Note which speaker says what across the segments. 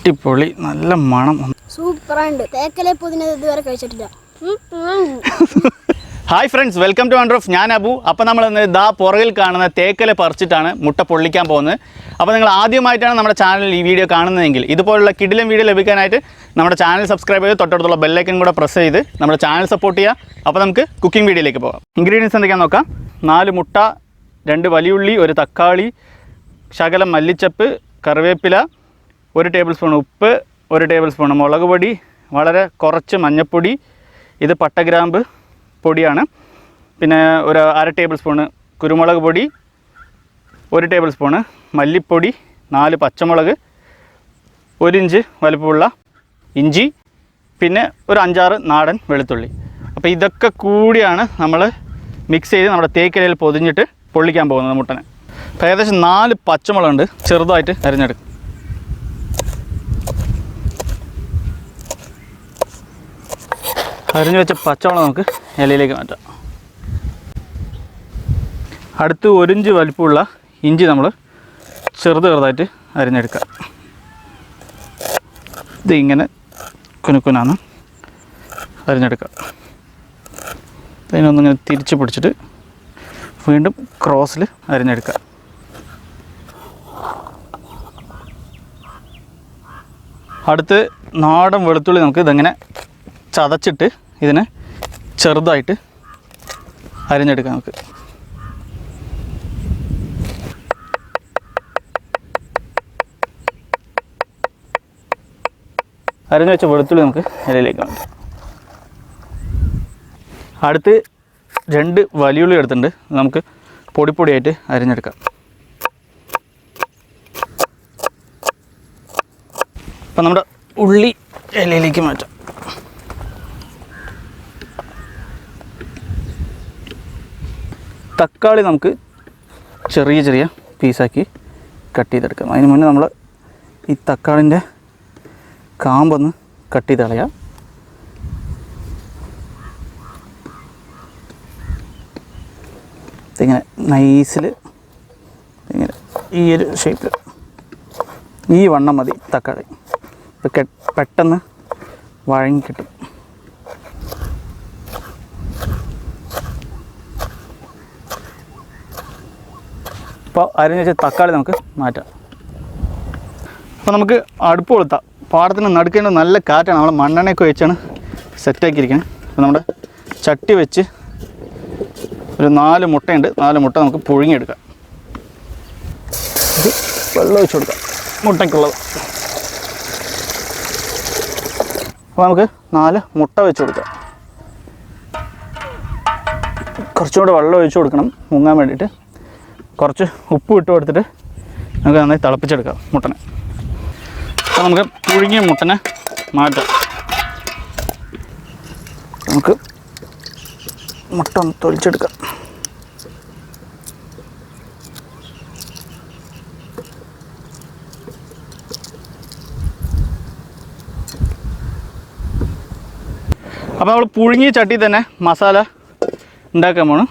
Speaker 1: അടിപൊളി നല്ല മണം
Speaker 2: സൂപ്പറാണ്. തേക്കലെ പുതിന ഇതുവരെ കഴിച്ചിട്ടില്ല.
Speaker 1: Hi friends, welcome to wonder of. ഞാൻ അബു. അപ്പോൾ നമ്മൾ ദാ പുറകിൽ കാണുന്ന തേക്കല പറിച്ചിട്ടാണ് മുട്ട പൊള്ളിക്കാൻ പോകുന്നത്. അപ്പോൾ നിങ്ങൾ ആദ്യമായിട്ടാണ് നമ്മുടെ ചാനലിൽ ഈ വീഡിയോ കാണുന്നതെങ്കിൽ ഇതുപോലുള്ള കിടിലൻ വീഡിയോ ലഭിക്കാനായിട്ട് നമ്മുടെ ചാനൽ സബ്സ്ക്രൈബ് ചെയ്ത് തൊട്ടടുത്തുള്ള ബെല്ലൈക്കൻ കൂടെ പ്രസ് ചെയ്ത് നമ്മുടെ ചാനൽ സപ്പോർട്ട് ചെയ്യുക. അപ്പോൾ നമുക്ക് കുക്കിംഗ് വീഡിയോയിലേക്ക് പോകാം. ഇൻഗ്രീഡിയൻസ് എന്തൊക്കെയാണെന്ന് നോക്കാം. 4 മുട്ട, 2 വലിയുള്ളി, 1 തക്കാളി, ശകലം മല്ലിച്ചപ്പ്, കറിവേപ്പില, 1 ടേബിൾ സ്പൂൺ ഉപ്പ്, 1 ടേബിൾ സ്പൂൺ മുളക് പൊടി, വളരെ കുറച്ച് മഞ്ഞൾപ്പൊടി, ഇത് പട്ടഗ്രാമ്പ് പൊടിയാണ്, പിന്നെ ഒരു 1/2 ടേബിൾ സ്പൂണ് കുരുമുളക് പൊടി, 1 ടേബിൾ സ്പൂണ് മല്ലിപ്പൊടി, 4 പച്ചമുളക്, 1 ഇഞ്ച് വലുപ്പമുള്ള ഇഞ്ചി, പിന്നെ ഒരു 5-6 നാടൻ വെളുത്തുള്ളി. അപ്പോൾ ഇതൊക്കെ കൂടിയാണ് നമ്മൾ മിക്സ് ചെയ്ത് നമ്മുടെ തേക്കിലയിൽ പൊതിഞ്ഞിട്ട് പൊള്ളിക്കാൻ പോകുന്നത് മുട്ടനെ. അപ്പോൾ ഏകദേശം 4 പച്ചമുളകുണ്ട്, ചെറുതായിട്ട് അരിഞ്ഞെടുക്കും. അരിഞ്ഞു വെച്ച പച്ചമുളക് നമുക്ക് ഇലയിലേക്ക് മാറ്റാം. അടുത്ത് 1 ഇഞ്ച് വലിപ്പമുള്ള ഇഞ്ചി നമ്മൾ ചെറുതായിട്ട് അരിഞ്ഞെടുക്കാം. ഇത് ഇങ്ങനെ കുനുക്കുനാന്ന് അരിഞ്ഞെടുക്കാം. അതിനൊന്നിങ്ങനെ തിരിച്ച് പിടിച്ചിട്ട് വീണ്ടും ക്രോസിൽ അരിഞ്ഞെടുക്കാം. അടുത്ത് നാടൻ വെളുത്തുള്ളി നമുക്ക് ഇതെങ്ങനെ ചതച്ചിട്ട് ഇതിനെ ചെറുതായിട്ട് അരിഞ്ഞെടുക്കാം. നമുക്ക് അരിഞ്ഞു വെച്ച വെളുത്തുള്ളി നമുക്ക് ഇലയിലേക്ക് വേണം. അടുത്ത് 2 വലിയുള്ളി എടുത്തിട്ടുണ്ട്, നമുക്ക് പൊടിപ്പൊടിയായിട്ട് അരിഞ്ഞെടുക്കാം. അപ്പം നമ്മുടെ ഉള്ളി ഇലയിലേക്ക് മാറ്റാം. തക്കാളി നമുക്ക് ചെറിയ പീസാക്കി കട്ട് ചെയ്തെടുക്കാം. അതിന് മുന്നേ നമ്മൾ ഈ തക്കാളിൻ്റെ കാമ്പൊന്ന് കട്ട് ചെയ്ത് കളയാം. ഇങ്ങനെ നൈസിൽ ഇങ്ങനെ ഈ ഒരു ഷേപ്പിൽ ഈ വണ്ണം മതി തക്കാളി. ഇപ്പോൾ പെട്ടെന്ന് വഴങ്ങി കിട്ടും. അപ്പോൾ അരിഞ്ഞ് വെച്ച തക്കാളി നമുക്ക് മാറ്റാം. അപ്പോൾ നമുക്ക് അടുപ്പ് കൊളുത്താം. പാടത്തിന് നടുക്കേണ്ട നല്ല കാറ്റാണ്. നമ്മൾ മണ്ണെണ്ണയൊക്കെ വെച്ചാണ് സെറ്റാക്കിയിരിക്കുന്നത്. അപ്പോൾ നമ്മുടെ ചട്ടി വെച്ച് ഒരു 4 മുട്ടയുണ്ട്. 4 മുട്ട നമുക്ക് പുഴുങ്ങിയെടുക്കാം. ഇത് വെള്ളം ഒഴിച്ച് കൊടുക്കാം മുട്ടയ്ക്കുള്ളത്. അപ്പോൾ നമുക്ക് 4 മുട്ട വെച്ച് കൊടുക്കാം. കുറച്ചും കൂടെ വെള്ളം ഒഴിച്ച് കൊടുക്കണം മുങ്ങാൻ വേണ്ടിയിട്ട്. കുറച്ച് ഉപ്പ് ഇട്ട് കൊടുത്തിട്ട് നമുക്ക് നന്നായി തിളപ്പിച്ചെടുക്കാം മുട്ടനെ. അപ്പോൾ നമുക്ക് പുഴുങ്ങിയ മുട്ടനെ മാറ്റാം. നമുക്ക് മുട്ട ഒന്ന് തൊലിച്ചെടുക്കാം. അപ്പോൾ നമ്മൾ പുഴുങ്ങിയ ചട്ടി തന്നെ മസാല ഉണ്ടാക്കാൻ പോകണം.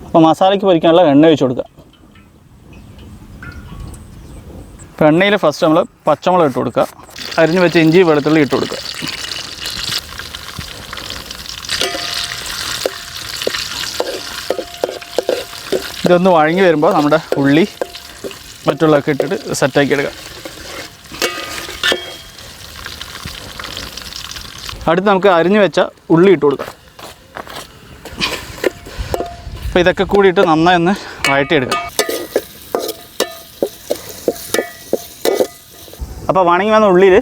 Speaker 1: അപ്പോൾ മസാലയ്ക്ക് പൊരിക്കാനുള്ള എണ്ണ ഒഴിച്ച് കൊടുക്കുക. അപ്പോൾ എണ്ണയിൽ ഫസ്റ്റ് നമ്മൾ പച്ചമുളക് ഇട്ട് കൊടുക്കുക. അരിഞ്ഞ് വെച്ച് ഇഞ്ചി വെളുത്തുള്ളി ഇട്ട് കൊടുക്കുക. ഇതൊന്ന് വഴങ്ങി വരുമ്പോൾ നമ്മുടെ ഉള്ളി മറ്റുള്ളതൊക്കെ ഇട്ടിട്ട് സെറ്റാക്കി എടുക്കുക. അടുത്ത് നമുക്ക് അരിഞ്ഞ് വെച്ച ഉള്ളി ഇട്ട് കൊടുക്കുക. അപ്പോൾ ഇതൊക്കെ കൂടിയിട്ട് നന്നായി ഒന്ന് വഴറ്റിയെടുക്കുക. അപ്പോൾ വണങ്ങി വന്ന ഉള്ളിയിൽ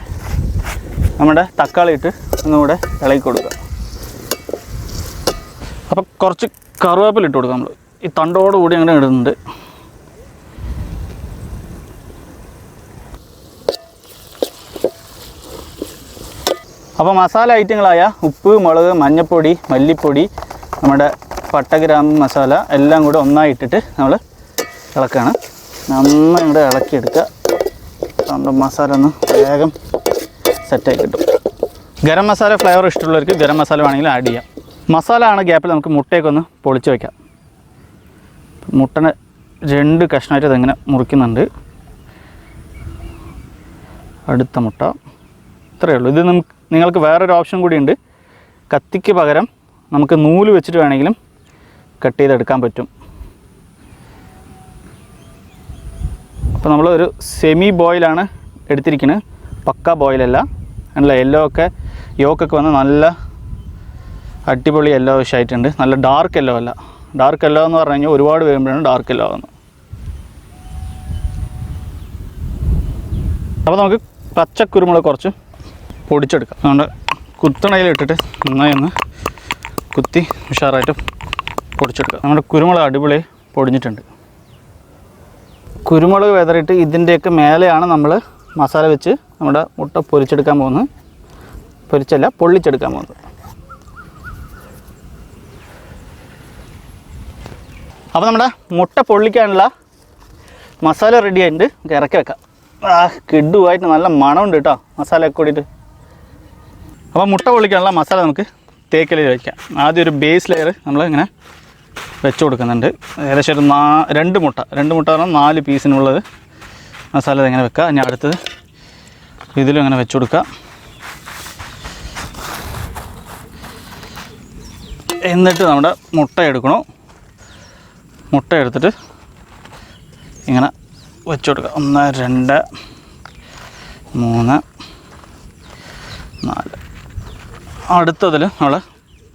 Speaker 1: നമ്മുടെ തക്കാളി ഇട്ട് ഒന്നുകൂടെ ഇളക്കി കൊടുക്കുക. അപ്പോൾ കുറച്ച് കറിവേപ്പില ഇട്ട് കൊടുക്കുക. നമ്മൾ ഈ തണ്ടോടുകൂടി അങ്ങനെ ഇടുന്നുണ്ട്. അപ്പോൾ മസാല ഐറ്റങ്ങളായ ഉപ്പ്, മുളക്, മഞ്ഞൾപ്പൊടി, മല്ലിപ്പൊടി, നമ്മുടെ പട്ടഗ്രാമ്പ് മസാല എല്ലാം കൂടെ ഒന്നായി ഇട്ടിട്ട് നമ്മൾ ഇളക്കുകയാണ്. നന്നായി ഇവിടെ ഇളക്കിയെടുക്കുക. നമ്മുടെ മസാല ഒന്ന് വേഗം സെറ്റായി കിട്ടും. ഗരം മസാല ഫ്ലേവർ ഇഷ്ടമുള്ളവർക്ക് ഗരം മസാല വേണമെങ്കിൽ ആഡ് ചെയ്യാം. മസാല ആണ് ഗ്യാപ്പിൽ നമുക്ക് മുട്ടയൊക്കെ ഒന്ന് പൊളിച്ച് വയ്ക്കാം. മുട്ടനെ 2 കഷ്ണമായിട്ട് ഇതെങ്ങനെ മുറിക്കുന്നുണ്ട്. അടുത്ത മുട്ട. ഇത്രയേ ഉള്ളൂ. ഇത് നിങ്ങൾക്ക് വേറൊരു ഓപ്ഷൻ കൂടിയുണ്ട്. കത്തിക്ക് പകരം നമുക്ക് നൂല് വെച്ചിട്ട് വേണമെങ്കിലും കട്ട് ചെയ്തെടുക്കാൻ പറ്റും. അപ്പോൾ നമ്മൾ ഒരു സെമി ബോയിലാണ് എടുത്തിരിക്കുന്നത്, പക്ക ബോയിലല്ല. അല്ല, യെല്ലോ ഒക്കെ യോക്കൊക്കെ വന്ന് നല്ല അടിപൊളി യെല്ലോ ആയിട്ടുണ്ട്. നല്ല ഡാർക്ക് യെല്ലോ അല്ല. ഡാർക്ക് യെല്ലോ എന്ന് പറഞ്ഞു കഴിഞ്ഞാൽ ഒരുപാട് വേകുമ്പോഴാണ് ഡാർക്ക് യെല്ലോ ആകുന്നത്. അപ്പോൾ നമുക്ക് പച്ചക്കുരുമുളക് കുറച്ച് പൊടിച്ചെടുക്കാം. നമ്മുടെ കുത്തണയിലിട്ടിട്ട് നന്നായി ഒന്ന് കുത്തി ഉഷാറായിട്ട് പൊടിച്ചെടുക്കാം. നമ്മുടെ കുരുമുളക് അടിപൊളി പൊടിഞ്ഞിട്ടുണ്ട്. കുരുമുളക് വിതറിയിട്ട് ഇതിൻ്റെയൊക്കെ മേലെയാണ് നമ്മൾ മസാല വെച്ച് നമ്മുടെ മുട്ട പൊരിച്ചെടുക്കാൻ പോകുന്നത്. പൊരിച്ചല്ല, പൊള്ളിച്ചെടുക്കാൻ പോകുന്നത്. അപ്പോൾ നമ്മുടെ മുട്ട പൊള്ളിക്കാനുള്ള മസാല റെഡി ആയിട്ടുണ്ട്. നമുക്ക് ഇറക്കി വെക്കാം. കിഡുമായിട്ട് നല്ല മണമുണ്ട് കേട്ടോ മസാലയൊക്കെ കൂടിയിട്ട്. അപ്പോൾ മുട്ട പൊള്ളിക്കാനുള്ള മസാല നമുക്ക് തേക്കലിൽ വയ്ക്കാം. ആദ്യം ഒരു ബേസ് ലെയർ നമ്മൾ ഇങ്ങനെ വെച്ച് കൊടുക്കുന്നുണ്ട്. ഏകദേശം ഒരു 2 മുട്ട പറഞ്ഞാൽ 4 പീസിനുള്ളത് മസാല ഇങ്ങനെ വെക്കുക. ഇനി അടുത്തത് ഇതിലും ഇങ്ങനെ വെച്ച് കൊടുക്കുക. എന്നിട്ട് നമ്മുടെ മുട്ട എടുക്കണം. മുട്ട എടുത്തിട്ട് ഇങ്ങനെ വെച്ച് കൊടുക്കുക. 1 2 3 4. അടുത്തതിൽ നമ്മൾ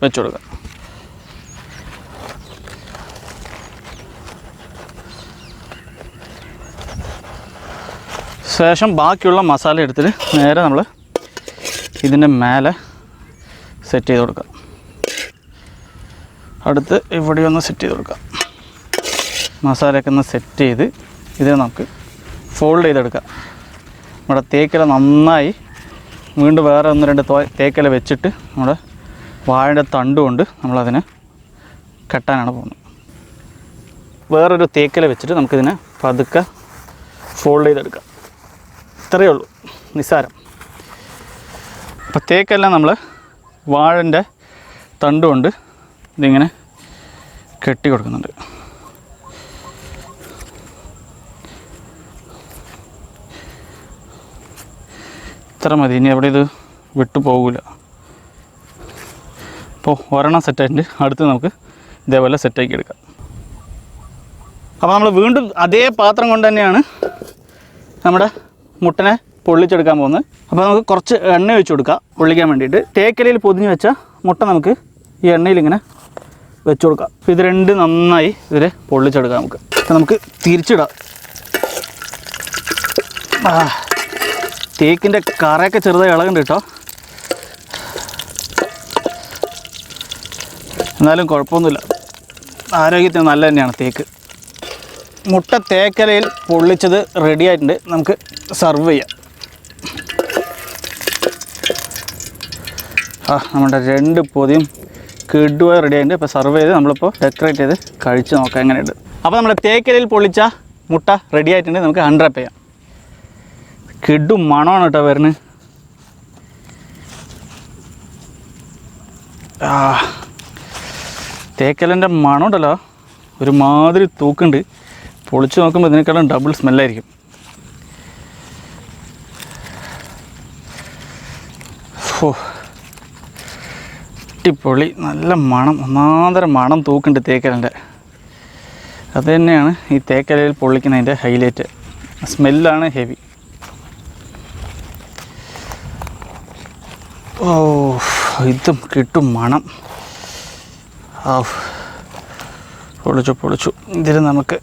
Speaker 1: വെച്ച് കൊടുക്കുക. ശേഷം ബാക്കിയുള്ള മസാല എടുത്തിട്ട് നേരെ നമ്മൾ ഇതിൻ്റെ മേലെ സെറ്റ് ചെയ്ത് കൊടുക്കുക. അടുത്ത് ഇവിടെ ഒന്ന് സെറ്റ് ചെയ്ത് കൊടുക്കുക. മസാലയൊക്കെ ഒന്ന് സെറ്റ് ചെയ്ത് ഇത് നമുക്ക് ഫോൾഡ് ചെയ്തെടുക്കാം. നമ്മുടെ തേക്കില നന്നായി വീണ്ടും വേറെ 1 2 തേക്കില വെച്ചിട്ട് നമ്മുടെ വാഴയുടെ തണ്ട് കൊണ്ട് നമ്മളതിനെ കെട്ടാനാണ് പോകുന്നത്. വേറൊരു തേക്കില വെച്ചിട്ട് നമുക്കിതിനെ പതുക്കെ ഫോൾഡ് ചെയ്തെടുക്കാം. ഇത്രയേ ഉള്ളൂ, നിസ്സാരം. അപ്പോൾ തേക്കെല്ലാം നമ്മൾ വാഴൻ്റെ തണ്ട് കൊണ്ട് ഇതിങ്ങനെ കെട്ടി കൊടുക്കുന്നുണ്ട്. ഇത്ര മതി, ഇനി എവിടെ ഇത് വിട്ടു പോകില്ല. അപ്പോൾ ഒരെണ്ണം സെറ്റായിട്ടുണ്ട്. അടുത്ത് നമുക്ക് ഇതേപോലെ സെറ്റാക്കി എടുക്കാം. അപ്പോൾ നമ്മൾ വീണ്ടും അതേ പാത്രം കൊണ്ട് തന്നെയാണ് നമ്മുടെ മുട്ടനെ പൊള്ളിച്ചെടുക്കാൻ പോകുന്നത്. അപ്പോൾ നമുക്ക് കുറച്ച് എണ്ണ ഒഴിച്ച് കൊടുക്കാം പൊള്ളിക്കാൻ വേണ്ടിയിട്ട്. തേക്കലയിൽ പൊതിഞ്ഞ് വെച്ച മുട്ട നമുക്ക് ഈ എണ്ണയിൽ ഇങ്ങനെ വെച്ച് കൊടുക്കാം. അപ്പോൾ ഇത് 2 നന്നായി ഇതിൽ പൊള്ളിച്ചെടുക്കാം. നമുക്ക് തിരിച്ചിടാം. തേക്കിൻ്റെ കറയൊക്കെ ചെറുതായി ഇളകുന്നുണ്ട് കേട്ടോ. എന്നാലും കുഴപ്പമൊന്നുമില്ല, ആരോഗ്യത്തിന് നല്ല തന്നെയാണ് തേക്ക്. മുട്ട തേക്കലയിൽ പൊള്ളിച്ചത് റെഡി ആയിട്ടുണ്ട്. നമുക്ക് സർവ് ചെയ്യാം. നമ്മുടെ 2 പൊതിയും കിഡുവായി റെഡി ആയിട്ടുണ്ട്. ഇപ്പോൾ സർവ് ചെയ്ത് നമ്മളിപ്പോൾ ഡെക്കറേറ്റ് ചെയ്ത് കഴിച്ച് നോക്കാം എങ്ങനെയുണ്ട്. അപ്പോൾ നമ്മുടെ തേക്കലയിൽ പൊള്ളിച്ച മുട്ട റെഡി ആയിട്ടുണ്ട്. നമുക്ക് അൺറാപ്പ് ചെയ്യാം. കിഡു മണമാണ് കേട്ടോ വരുന്നത്. തേക്കലിൻ്റെ മണം ഉണ്ടല്ലോ ഒരുമാതിരി തൂക്കുണ്ട്. പൊളിച്ച് നോക്കുമ്പോൾ ഇതിനേക്കാളും ഡബിൾ സ്മെല്ലായിരിക്കും. അടിപൊളി, നല്ല മണം, ഒന്നാന്തരം മണം തൂക്കുണ്ട് തേക്കലിൻ്റെ. അത് തന്നെയാണ് ഈ തേക്കലയിൽ പൊള്ളിക്കുന്നതിൻ്റെ ഹൈലൈറ്റ്. സ്മെല്ലാണ് ഹെവി. ഇതും കിട്ടും മണം. പൊളിച്ചു. ഇതിൽ നമുക്ക്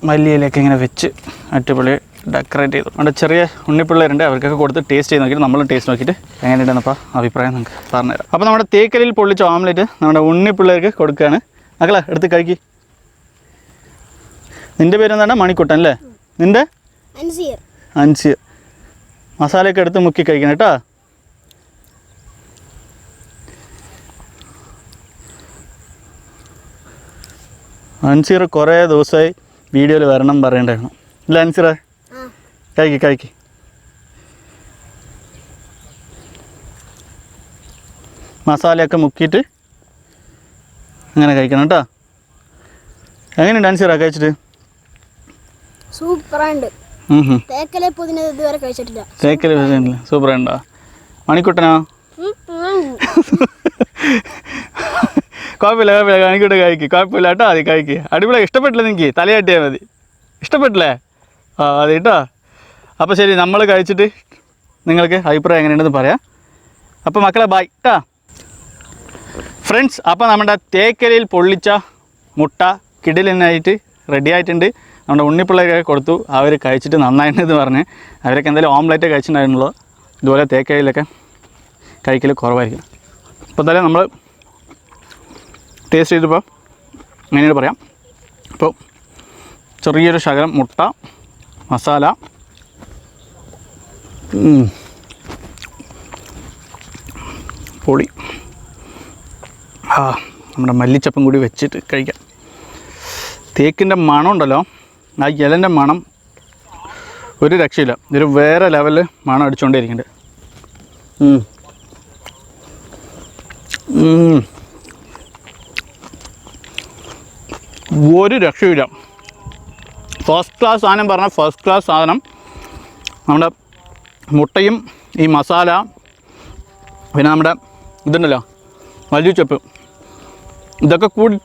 Speaker 1: മല്ലിയിലൊക്കെ ഇങ്ങനെ വെച്ച് അടിപൊളി ഡെക്കറേറ്റ് ചെയ്തു. നമ്മുടെ ചെറിയ ഉണ്ണിപ്പിള്ളേരുണ്ട്, അവർക്കൊക്കെ കൊടുത്ത് ടേസ്റ്റ് ചെയ്ത് നോക്കിയിട്ട് നമ്മൾ ടേസ്റ്റ് നോക്കിയിട്ട് എങ്ങനെയുണ്ടെന്നപ്പോൾ അഭിപ്രായം നമുക്ക് പറഞ്ഞുതരാം. അപ്പോൾ നമ്മുടെ തേക്കലിൽ പൊള്ളിച്ച ഓംലെറ്റ് നമ്മുടെ ഉണ്ണിപ്പിള്ളേർക്ക് കൊടുക്കുകയാണ്. മക്കളെ എടുത്ത് കഴിക്കി. നിൻ്റെ പേരെന്താണ്? മണിക്കുട്ടൻ അല്ലേ? നിൻ്റെ? അൻസിയർ. മസാലയൊക്കെ എടുത്ത് മുക്കി കഴിക്കണം കേട്ടോ. അൻസിർ കുറേ ദിവസമായി വീഡിയോയിൽ വരണം പറയണ്ടായിരുന്നു. ഇല്ല അൻസിറ? കഴിക്കി. മസാലയൊക്കെ മുക്കിയിട്ട് അങ്ങനെ കഴിക്കണം കേട്ടോ. എങ്ങനെയുണ്ട് അൻസിറ കഴിച്ചിട്ട്?
Speaker 2: സൂപ്പറായിട്ട്. തേക്കലെ പൊതിഞ്ഞത് ഇതുവരെ കഴിച്ചിട്ടില്ല.
Speaker 1: തേക്കല സൂപ്പർ ഉണ്ടോ? മണിക്കുട്ടനോ? കുഴപ്പമില്ല മണിക്കൂട്ട് കഴിക്കുക, കുഴപ്പമില്ല കേട്ടോ. അത് കഴിക്കുക, അടിപൊളി. ഇഷ്ടപ്പെട്ടില്ല നിങ്ങൾക്ക്? തലയാട്ടിയാൽ മതി. ഇഷ്ടപ്പെട്ടില്ലേ? ആ അതെ കേട്ടോ. അപ്പോൾ ശരി, നമ്മൾ കഴിച്ചിട്ട് നിങ്ങൾക്ക് അഭിപ്രായം എങ്ങനെയുണ്ടെന്ന് പറയാം. അപ്പോൾ മക്കളെ ബൈ കേട്ടോ. ഫ്രണ്ട്സ്, അപ്പോൾ നമ്മുടെ തേക്കലയിൽ പൊള്ളിച്ച മുട്ട കിടിലനായിട്ട് റെഡി ആയിട്ടുണ്ട്. നമ്മുടെ ഉണ്ണിപ്പിള്ളേരൊക്കെ കൊടുത്തു, അവർ കഴിച്ചിട്ട് നന്നായിട്ടെന്ന് പറഞ്ഞ്. അവരൊക്കെ എന്തായാലും ഓംലെറ്റേ കഴിച്ചിട്ടുണ്ടായിരുന്നുള്ളൂ. ഇതുപോലെ തേക്കലയിലൊക്കെ കഴിക്കൽ കുറവായിരിക്കും. അപ്പോൾ എന്തായാലും നമ്മൾ ടേസ്റ്റ് ചെയ്തപ്പോൾ എങ്ങനെയാണ് പറയാം. അപ്പോൾ ചെറിയൊരു ശകലം മുട്ട മസാല, പൊളി. നമ്മുടെ മല്ലിച്ചപ്പും കൂടി വെച്ചിട്ട് കഴിക്കാം. തേക്കിൻ്റെ മണം ഉണ്ടല്ലോ, ആ ഇലൻ്റെ മണം ഒരു രക്ഷയില്ല. ഇതൊരു വേറെ ലെവലിൽ മണം അടിച്ചുകൊണ്ടേയിരിക്കുന്നുണ്ട്. ഒരു രക്ഷയില്ല. ഫസ്റ്റ് ക്ലാസ് സാധനം പറഞ്ഞാൽ ഫസ്റ്റ് ക്ലാസ് സാധനം. നമ്മുടെ മുട്ടയും ഈ മസാല, പിന്നെ നമ്മുടെ ഇതുണ്ടല്ലോ മല്ലിച്ചപ്പ്, ഇതൊക്കെ കൂടി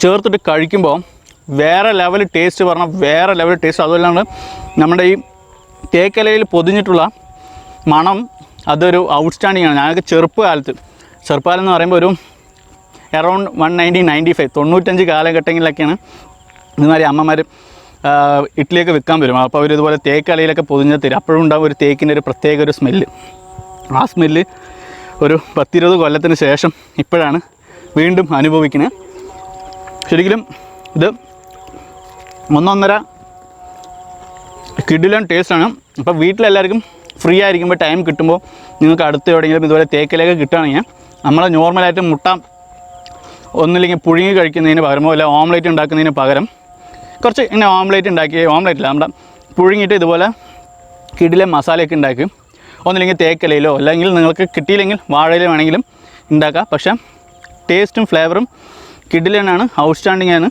Speaker 1: ചേർത്തിട്ട് കഴിക്കുമ്പോൾ വേറെ ലെവൽ ടേസ്റ്റ് പറഞ്ഞാൽ വേറെ ലെവൽ ടേസ്റ്റ്. അതുമല്ലാണ്ട് നമ്മുടെ ഈ തേക്കലയിൽ പൊതിഞ്ഞിട്ടുള്ള മണം അതൊരു ഔട്ട്സ്റ്റാൻഡിങ് ആണ്. ഞങ്ങൾക്ക് ചെറുപ്പകാലം എന്ന് പറയുമ്പോൾ ഒരു അറൗണ്ട് 1995 95 കാലഘട്ടങ്ങളിലൊക്കെയാണ് ഇതുമാതിരി അമ്മമാർ ഇഡ്ഡലിയൊക്കെ വിൽക്കാൻ വരും. അപ്പോൾ അവർ ഇതുപോലെ തേക്കലയിലൊക്കെ പൊതിഞ്ഞ് തരും. അപ്പോഴും ഉണ്ടാകും ഒരു തേക്കിൻ്റെ ഒരു പ്രത്യേക ഒരു സ്മെല്ല്. ആ സ്മെല്ല് ഒരു 10-20 കൊല്ലത്തിന് ശേഷം ഇപ്പോഴാണ് വീണ്ടും അനുഭവിക്കുന്നത്. ശരിക്കും ഇത് ഒന്നൊന്നര കിടിലൻ ടേസ്റ്റാണ്. അപ്പോൾ വീട്ടിലെല്ലാവർക്കും ഫ്രീ ആയിരിക്കുമ്പോൾ ടൈം കിട്ടുമ്പോൾ നിങ്ങൾക്ക് അടുത്ത് എവിടെയെങ്കിലും ഇതുപോലെ തേക്കലൊക്കെ കിട്ടുകയാണെങ്കിൽ നമ്മളെ നോർമലായിട്ട് മുട്ട ഒന്നില്ലെങ്കിൽ പുഴുങ്ങി കഴിക്കുന്നതിന് പകരമോ അല്ല ഓംലേറ്റ് ഉണ്ടാക്കുന്നതിന് പകരം കുറച്ച് ഇങ്ങനെ ഓംലേറ്റില്ല നമ്മുടെ പുഴുങ്ങിയിട്ട് ഇതുപോലെ കിടിലെ മസാലയൊക്കെ ഉണ്ടാക്കി ഒന്നില്ലെങ്കിൽ തേക്കലയിലോ അല്ലെങ്കിൽ നിങ്ങൾക്ക് കിട്ടിയില്ലെങ്കിൽ വാഴയിലോ വേണമെങ്കിലും ഉണ്ടാക്കാം. പക്ഷേ ടേസ്റ്റും ഫ്ലേവറും കിടിലനാണ്, ഔട്ട്സ്റ്റാൻഡിങ് ആണ്.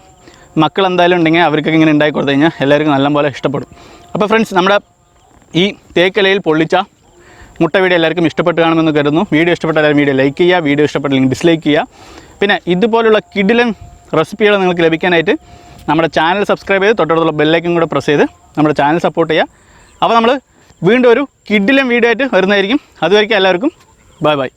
Speaker 1: മക്കൾ എന്തായാലും ഉണ്ടെങ്കിൽ അവർക്കൊക്കെ ഇങ്ങനെ ഉണ്ടാക്കി കൊടുത്തു കഴിഞ്ഞാൽ എല്ലാവർക്കും നല്ലപോലെ ഇഷ്ടപ്പെടും. അപ്പോൾ ഫ്രണ്ട്സ്, നമ്മുടെ ഈ തേക്കലയിൽ പൊള്ളിച്ച മുട്ട വീഡിയോ എല്ലാവർക്കും ഇഷ്ടപ്പെട്ട് കാണുമെന്ന് കരുതുന്നു. വീഡിയോ ഇഷ്ടപ്പെട്ട എല്ലാവരും വീഡിയോ ലൈക്ക് ചെയ്യുക, വീഡിയോ ഇഷ്ടപ്പെട്ടില്ലെങ്കിൽ ഡിസ്ലൈക്ക് ചെയ്യുക. പിന്നെ ഇതുപോലുള്ള കിടിലൻ റെസിപ്പികൾ നിങ്ങൾക്ക് ലഭിക്കാനായിട്ട് നമ്മുടെ ചാനൽ സബ്സ്ക്രൈബ് ചെയ്ത് തൊട്ടടുത്തുള്ള ബെല്ലൈക്കൻ കൂടെ പ്രസ് ചെയ്ത് നമ്മുടെ ചാനൽ സപ്പോർട്ട് ചെയ്യുക. അപ്പോൾ നമ്മൾ വീണ്ടും ഒരു കിടിലൻ വീഡിയോ ആയിട്ട് വരുന്നതായിരിക്കും. അതുവരെയ്ക്കും എല്ലാവർക്കും ബൈ ബൈ.